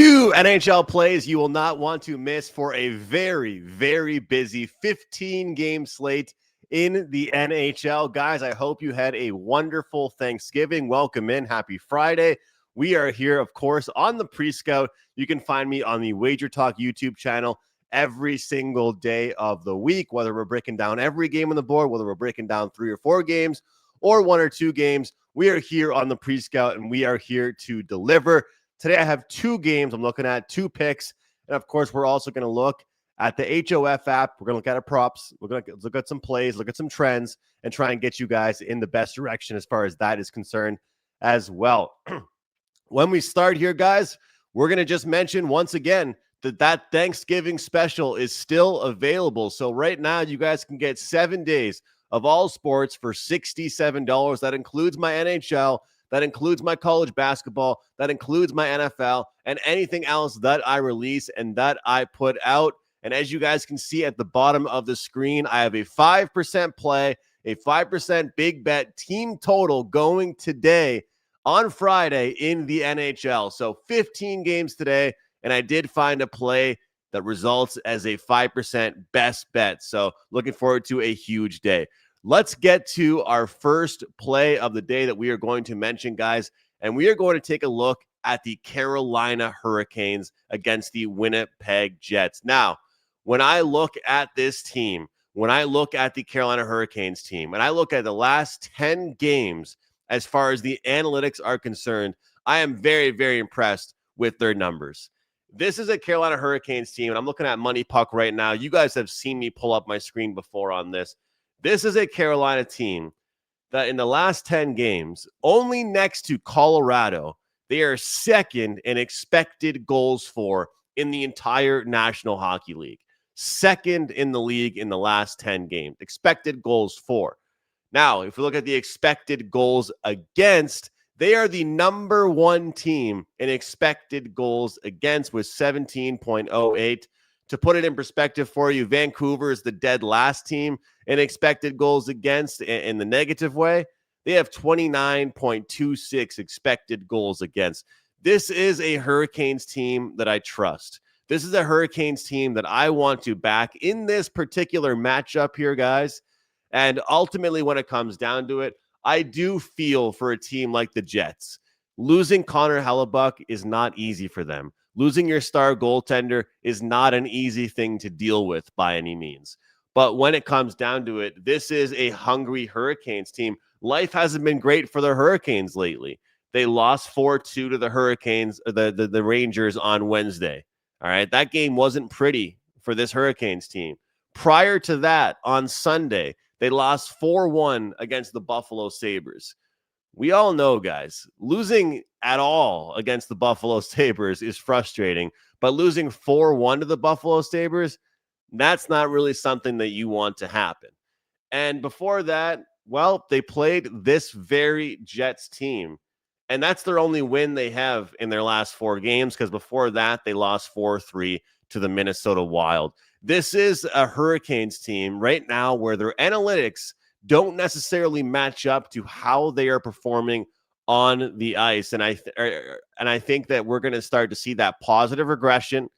Two NHL plays you will not want to miss for a very, very busy 15-game slate in the NHL. Guys, I hope you had a wonderful Thanksgiving. Welcome in. Happy Friday. We are here, of course, on the Pre-Scout. You can find me on the WagerTalk YouTube channel every single day of the week, whether we're breaking down every game on the board, whether we're breaking down 3 or 4 games or 1 or 2 games. We are here on the Pre-Scout, and we are here to deliver. Today, I have 2 games. I'm looking at 2 picks. And, of course, we're also going to look at the HOF app. We're going to look at our props. We're going to look at some plays, look at some trends, and try and get you guys in the best direction as far as that is concerned as well. When we start here, guys, we're going to just mention once again that Thanksgiving special is still available. So right now, you guys can get 7 days of all sports for $67. That includes my NHL. That includes my college basketball. That includes my NFL and anything else that I release and that I put out. And as you guys can see at the bottom of the screen, I have a 5% play, a 5% big bet team total going today on Friday in the NHL. So 15 games today, and I did find a play that results as a 5% best bet. So looking forward to a huge day. Let's get to our first play of the day that we are going to mention, guys. And we are going to take a look at the Carolina Hurricanes against the Winnipeg Jets. Now, when I look at this team, when I look at the Carolina Hurricanes team, and I look at the last 10 games as far as the analytics are concerned, I am very, very impressed with their numbers. This is a Carolina Hurricanes team, and I'm looking at Money Puck right now. You guys have seen me pull up my screen before on this. This is a Carolina team that in the last 10 games, only next to Colorado, they are second in expected goals for in the entire National Hockey League. Second in the league in the last 10 games. Expected goals for. Now, if we look at the expected goals against, they are the number 1 team in expected goals against with 17.08. To put it in perspective for you, Vancouver is the dead last team in expected goals against in the negative way. They have 29.26 expected goals against. This is a Hurricanes team that I trust. This is a Hurricanes team that I want to back in this particular matchup here, guys. And ultimately, when it comes down to it, I do feel for a team like the Jets. Losing Connor Hellebuyck is not easy for them. Losing your star goaltender is not an easy thing to deal with by any means. But when it comes down to it, this is a hungry Hurricanes team. Life hasn't been great for the Hurricanes lately. They lost 4-2 to the Hurricanes, the Rangers on Wednesday. All right, that game wasn't pretty for this Hurricanes team. Prior to that, on Sunday, they lost 4-1 against the Buffalo Sabres. We all know, guys, losing at all against the Buffalo Sabres is frustrating, but losing 4-1 to the Buffalo Sabres, that's not really something that you want to happen. And before that, well, they played this very Jets team, and that's their only win they have in their last 4 games, because before that, they lost 4-3 to the Minnesota Wild. This is a Hurricanes team right now where their analytics don't necessarily match up to how they are performing on the ice. And I think that we're going to start to see that positive regression.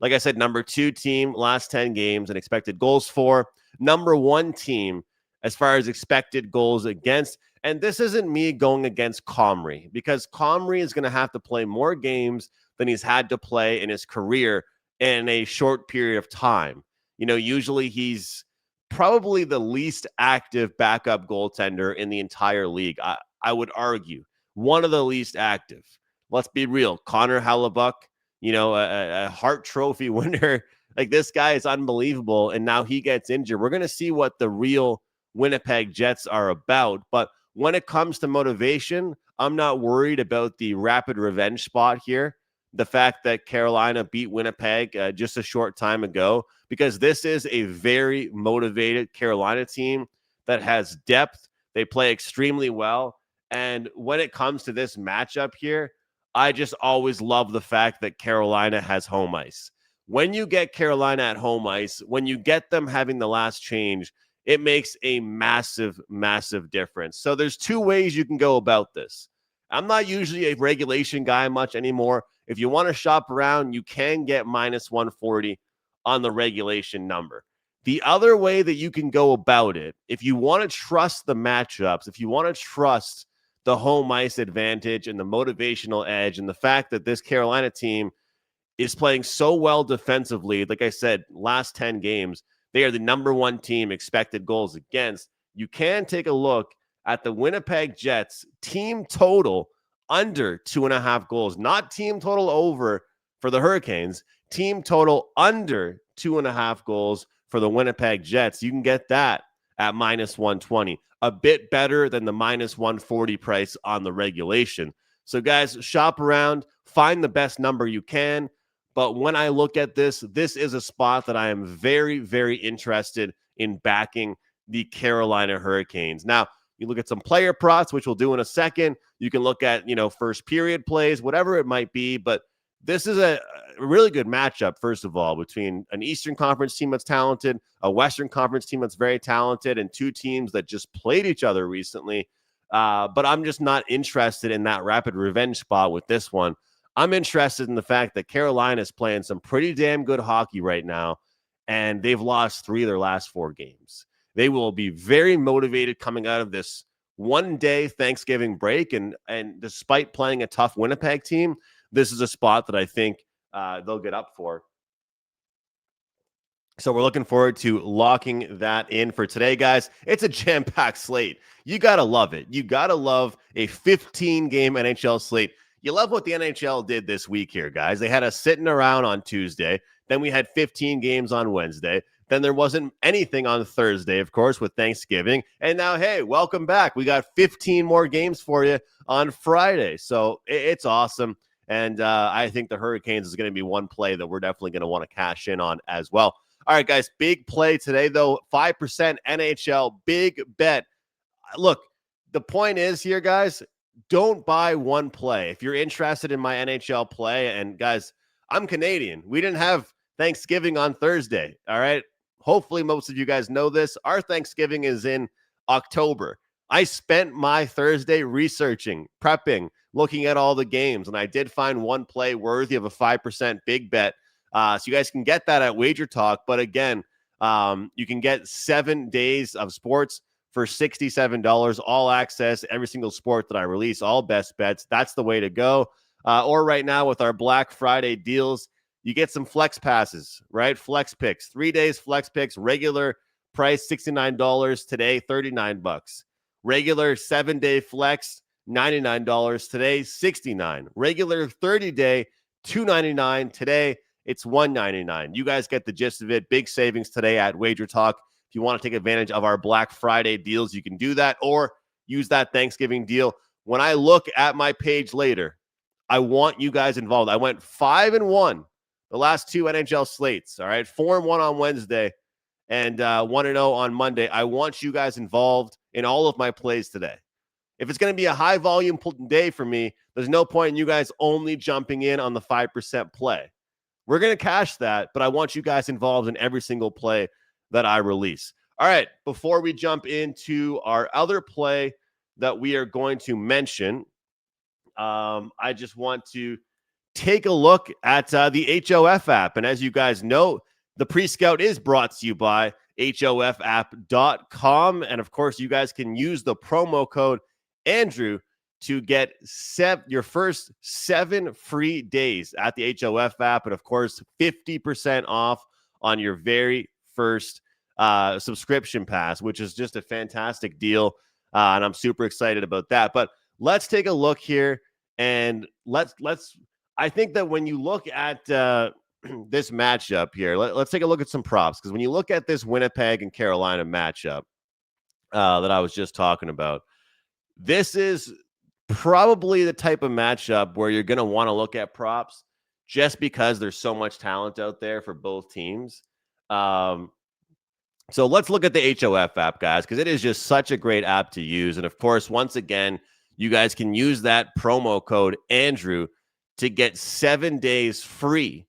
Like I said, number 2 team, last 10 games and expected goals for. Number 1 team as far as expected goals against. And this isn't me going against Comrie, because Comrie is going to have to play more games than he's had to play in his career in a short period of time. You know, usually he's probably the least active backup goaltender in the entire league. I would argue one of the least active. Let's be real. Connor Hellebuyck, you know, a Hart Trophy winner. Like, this guy is unbelievable, and now he gets injured. We're going to see what the real Winnipeg Jets are about. But when it comes to motivation, I'm not worried about the rapid revenge spot here. The fact that Carolina beat Winnipeg just a short time ago, because this is a very motivated Carolina team that has depth. They play extremely well. And when it comes to this matchup here, I just always love the fact that Carolina has home ice. When you get Carolina at home ice, when you get them having the last change, it makes a massive, massive difference. So there's 2 ways you can go about this. I'm not usually a regulation guy much anymore. if you want to shop around, you can get minus 140 on the regulation number. The other way that you can go about it, if you want to trust the matchups, if you want to trust the home ice advantage and the motivational edge and the fact that this Carolina team is playing so well defensively, like I said, last 10 games, they are the number one team expected goals against. You can take a look at the Winnipeg Jets team total under 2.5 goals, not team total over for the Hurricanes, team total under 2.5 goals for the Winnipeg Jets. You can get that at minus 120, a bit better than the minus 140 price on the regulation. So guys, shop around, find the best number you can. But when I look at this, this is a spot that I am very, very interested in backing the Carolina Hurricanes. Now, you look at some player props, which we'll do in a second. You can look at, first period plays, whatever it might be. But this is a really good matchup, first of all, between an Eastern Conference team that's talented, a Western Conference team that's very talented, and two teams that just played each other recently. But I'm just not interested in that rapid revenge spot with this one. I'm interested in the fact that Carolina is playing some pretty damn good hockey right now, and they've lost 3 of their last 4 games. They will be very motivated coming out of this one-day Thanksgiving break, and despite playing a tough Winnipeg team, this is a spot that I think they'll get up for. So we're looking forward to locking that in for today, guys. It's a jam-packed slate. You got to love it. You got to love a 15-game NHL slate. You love what the NHL did this week here, guys. They had us sitting around on Tuesday. Then we had 15 games on Wednesday. Then there wasn't anything on Thursday, of course, with Thanksgiving. And now, hey, welcome back. We got 15 more games for you on Friday. So it's awesome. And I think the Hurricanes is going to be one play that we're definitely going to want to cash in on as well. All right, guys, big play today, though. 5% NHL, big bet. Look, the point is here, guys, don't buy one play. If you're interested in my NHL play, and guys, I'm Canadian. We didn't have Thanksgiving on Thursday, all right? Hopefully most of you guys know this. Our Thanksgiving is in October. I spent my Thursday researching, prepping, looking at all the games, and I did find one play worthy of a 5% big bet. So you guys can get that at WagerTalk. But again, you can get 7 days of sports for $67, all access, every single sport that I release, all best bets. That's the way to go. Or right now with our Black Friday deals, you get some flex passes, right? Flex picks, 3 days flex picks, regular price $69 today, $39. Regular 7-day flex, $99 today, $69. Regular 30-day, $299 today. It's $199. You guys get the gist of it. Big savings today at WagerTalk. If you want to take advantage of our Black Friday deals, you can do that, or use that Thanksgiving deal. When I look at my page later, I want you guys involved. I went 5-1 the last 2 NHL slates. All right, 4-1 on Wednesday and 1-0 on Monday. I want you guys involved in all of my plays today. If it's going to be a high volume day for me, there's no point in you guys only jumping in on the 5% play. We're going to cash that, but I want you guys involved in every single play that I release. All right, before we jump into our other play that we are going to mention, I just want to take a look at the HOF app. And as you guys know, the pre-scout is brought to you by hofapp.com. And of course, you guys can use the promo code Andrew to get your first 7 free days at the HOF app. And of course, 50% off on your very first subscription pass, which is just a fantastic deal. And I'm super excited about that. But let's take a look here. And I think that when you look at this matchup here, let's take a look at some props. Because when you look at this Winnipeg and Carolina matchup that I was just talking about, this is probably the type of matchup where you're going to want to look at props just because there's so much talent out there for both teams. So let's look at the HOF app, guys, because it is just such a great app to use. And of course, once again, you guys can use that promo code Andrew to get 7 days free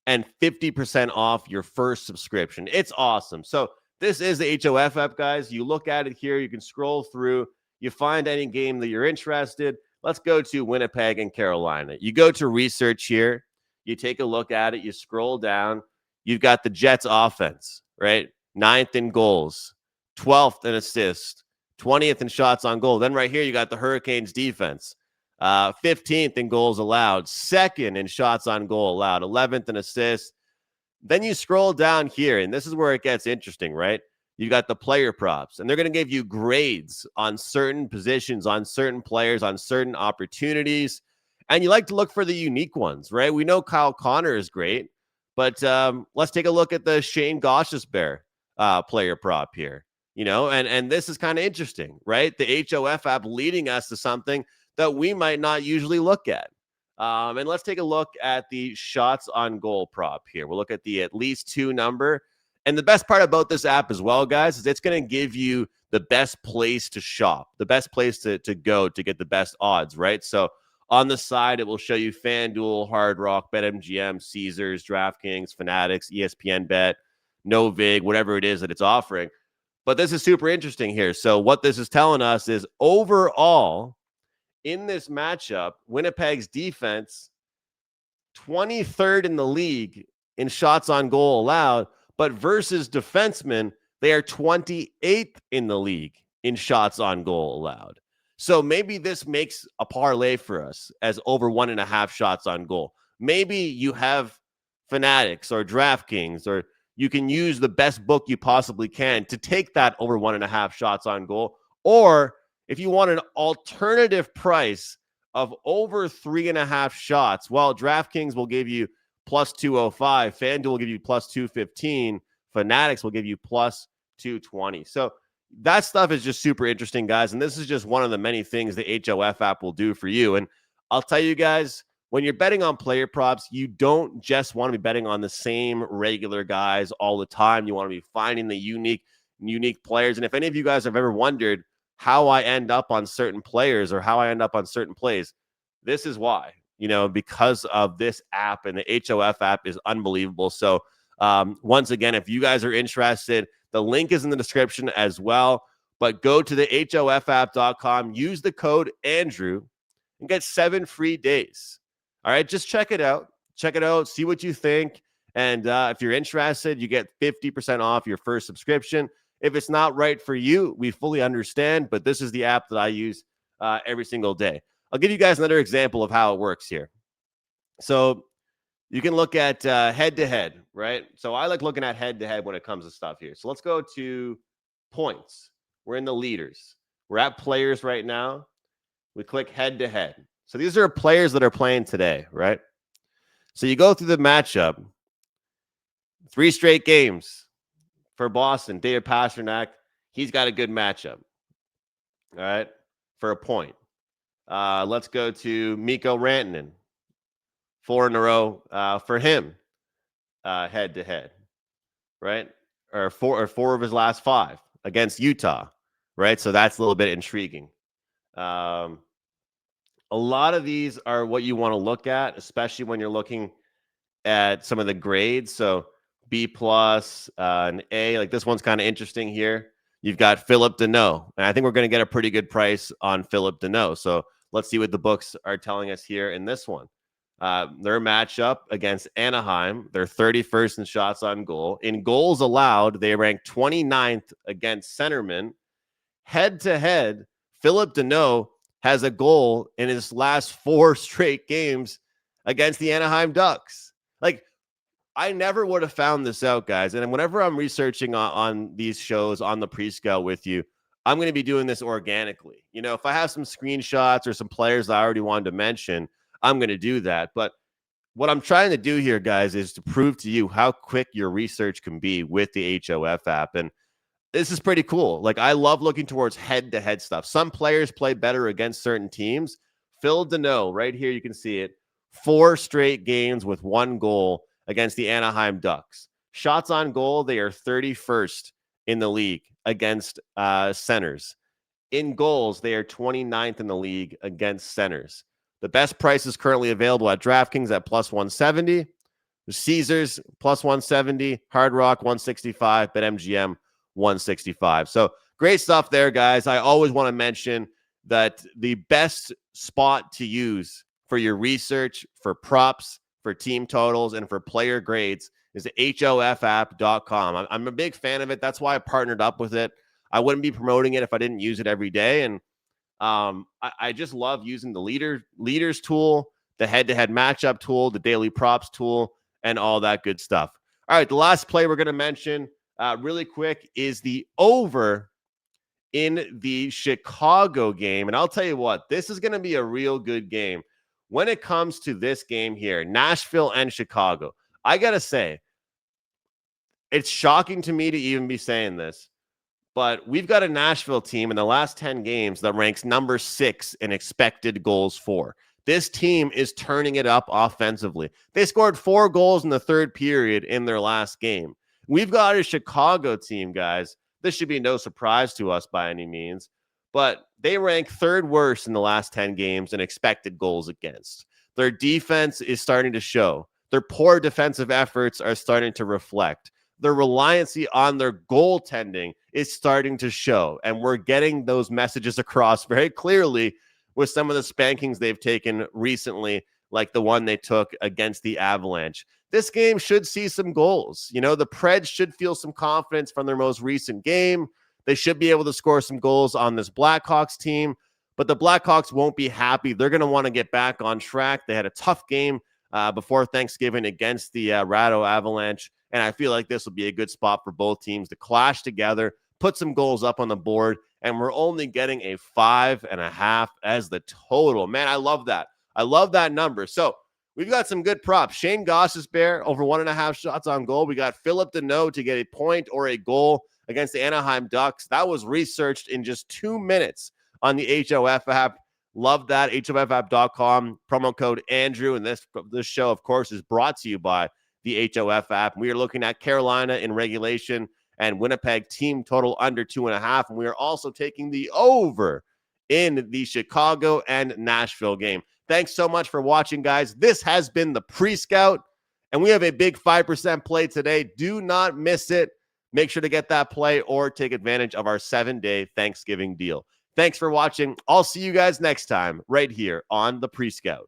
and 50% off your first subscription. It's awesome. So this is the HOF app, guys. You look at it here, you can scroll through, you find any game that you're interested. let's go to Winnipeg and Carolina. You go to research here, you take a look at it, you scroll down, you've got the Jets offense, right? 9th in goals, 12th in assists, 20th in shots on goal. Then right here, you got the Hurricanes defense, 15th in goals allowed, 2nd in shots on goal allowed, 11th in assists. Then you scroll down here, and this is where it gets interesting, right? You got the player props, and they're going to give you grades on certain positions, on certain players, on certain opportunities. And you like to look for the unique ones, right? We know Kyle Connor is great, but let's take a look at the Shane Gostisbehere player prop here. And this is kind of interesting, right? The HOF app leading us to something that we might not usually look at. And let's take a look at the shots on goal prop here. We'll look at the at least 2 number. And the best part about this app as well, guys, is it's going to give you the best place to shop, the best place to go to get the best odds, right? So on the side, it will show you FanDuel, Hard Rock, BetMGM, Caesars, DraftKings, Fanatics, ESPN Bet, Novig, whatever it is that it's offering. But this is super interesting here. So what this is telling us is overall, in this matchup, Winnipeg's defense, 23rd in the league in shots on goal allowed, but versus defensemen, they are 28th in the league in shots on goal allowed. So maybe this makes a parlay for us as over 1.5 shots on goal. Maybe you have Fanatics or DraftKings, or you can use the best book you possibly can to take that over 1.5 shots on goal. Or if you want an alternative price of over 3.5 shots, well, DraftKings will give you plus 205. FanDuel will give you plus 215. Fanatics will give you plus 220. So that stuff is just super interesting, guys. And this is just one of the many things the HOF app will do for you. And I'll tell you guys, when you're betting on player props, you don't just want to be betting on the same regular guys all the time. You want to be finding the unique players. And if any of you guys have ever wondered how I end up on certain players or how I end up on certain plays, this is why, because of this app, and the HOF app is unbelievable. So once again, if you guys are interested, the link is in the description as well, but go to the hofapp.com, use the code Andrew, and get 7 free days. All right, just check it out, see what you think. And if you're interested, you get 50% off your first subscription. If it's not right for you, we fully understand, but this is the app that I use every single day. I'll give you guys another example of how it works here. So you can look at head-to-head, right? So I like looking at head-to-head when it comes to stuff here. So let's go to points. We're in the leaders. We're at players right now. We click head-to-head. So these are players that are playing today, right? So you go through the matchup. 3 straight games for Boston. David Pastrnak, he's got a good matchup, all right, for a point. Let's go to Mikko Rantanen. 4 in a row for him, head-to-head, right? Or four of his last 5 against Utah, right? So that's a little bit intriguing. A lot of these are what you want to look at, especially when you're looking at some of the grades. So B+, an A, like this one's kind of interesting here. You've got Philip Deneau, and I think we're going to get a pretty good price on Philip Deneau. So let's see what the books are telling us here in this one. Their matchup against Anaheim, they're 31st in shots on goal. In goals allowed, they rank 29th against centermen. Head-to-head, Philip Deneau has a goal in his last 4 straight games against the Anaheim Ducks. Like, I never would have found this out, guys. And whenever I'm researching on these shows on the pre-scout with you, I'm going to be doing this organically. If I have some screenshots or some players that I already wanted to mention, I'm going to do that. But what I'm trying to do here, guys, is to prove to you how quick your research can be with the HOF app. And this is pretty cool. Like, I love looking towards head-to-head stuff. Some players play better against certain teams. Phil Deneau, right here, you can see it. 4 straight games with 1 goal against the Anaheim Ducks. Shots on goal, they are 31st in the league against centers. In goals, they are 29th in the league against centers. The best price is currently available at DraftKings at plus 170. The Caesars plus 170. Hard Rock 165. BetMGM 165. So great stuff there, guys. I always want to mention that the best spot to use for your research, for props, for team totals, and for player grades is hofapp.com. I'm a big fan of it. That's why I partnered up with it. I wouldn't be promoting it if I didn't use it every day. And I just love using the leaders tool, the head-to-head matchup tool, the daily props tool, and all that good stuff. All right, the last play we're going to mention really quick is the over in the Chicago game. And I'll tell you what, this is going to be a real good game. When it comes to this game here, Nashville and Chicago, I got to say, it's shocking to me to even be saying this, but we've got a Nashville team in the last 10 games that ranks number 6 in expected goals for. This team is turning it up offensively. They scored 4 goals in the third period in their last game. We've got a Chicago team, guys. This should be no surprise to us by any means, but they rank 3rd worst in the last 10 games in expected goals against. Their defense is starting to show. Their poor defensive efforts are starting to reflect. Their reliancy on their goaltending is starting to show. And we're getting those messages across very clearly with some of the spankings they've taken recently, like the one they took against the Avalanche. This game should see some goals. You know, the Preds should feel some confidence from their most recent game. They should be able to score some goals on this Blackhawks team, but the Blackhawks won't be happy. They're going to want to get back on track. They had a tough game before Thanksgiving against the Rado Avalanche. And I feel like this will be a good spot for both teams to clash together, put some goals up on the board, and we're only getting a 5.5 as the total. Man, I love that. I love that number. So we've got some good props. Shane Gostisbehere over 1.5 shots on goal. We got Philip Deneau to get a point or a goal against the Anaheim Ducks. That was researched in just 2 minutes on the HOF app. Love that. HOFapp.com, promo code Andrew. And this show, of course, is brought to you by the HOF app. We are looking at Carolina in regulation and Winnipeg team total under 2.5. And we are also taking the over in the Chicago and Nashville game. Thanks so much for watching, guys. This has been the Pre-Scout, and we have a big 5% play today. Do not miss it. Make sure to get that play or take advantage of our 7-day Thanksgiving deal. Thanks for watching. I'll see you guys next time right here on the Pre-Scout.